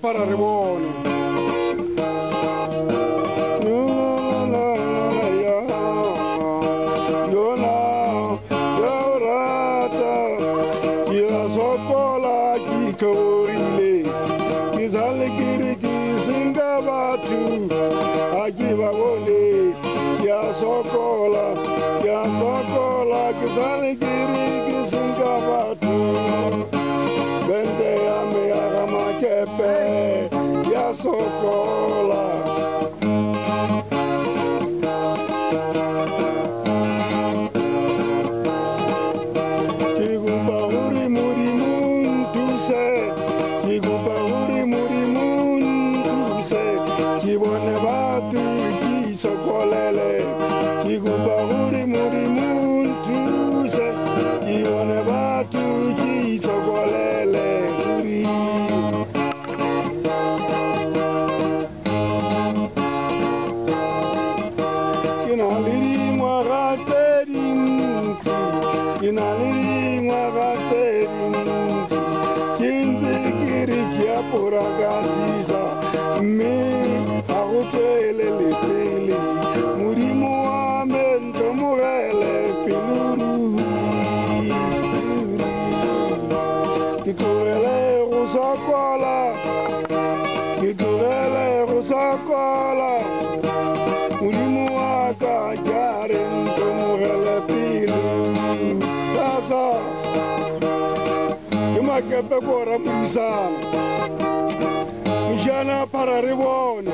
Para rebone. Sokola Kiguba uri muri muntuse Kiguba uri muri muntuse Kibone batu kisokolele Kiguba uri muri muntuse Kibone batu kisokolele uri Puragatiza me agutele letele murimo amento mugele pinuru kikuele usakola murimo akajare ento mugele pinuru tata imakepe bora mizana Jana para rebone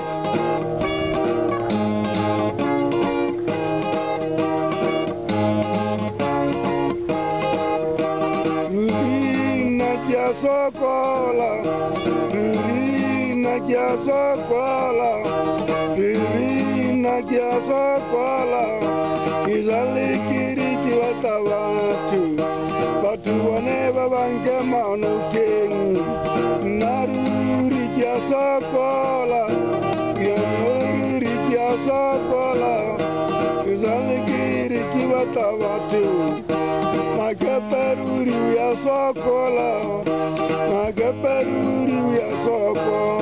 Rurina kia sokola Rurina kia sokola Rurina kia sokola Izali kiriki watawatu Batu waneba banke manu king Naruri kia sokola Yaruri kia sokola Izali kiriki watawatu Makeperuri ya sokola Makeperuri ya sokola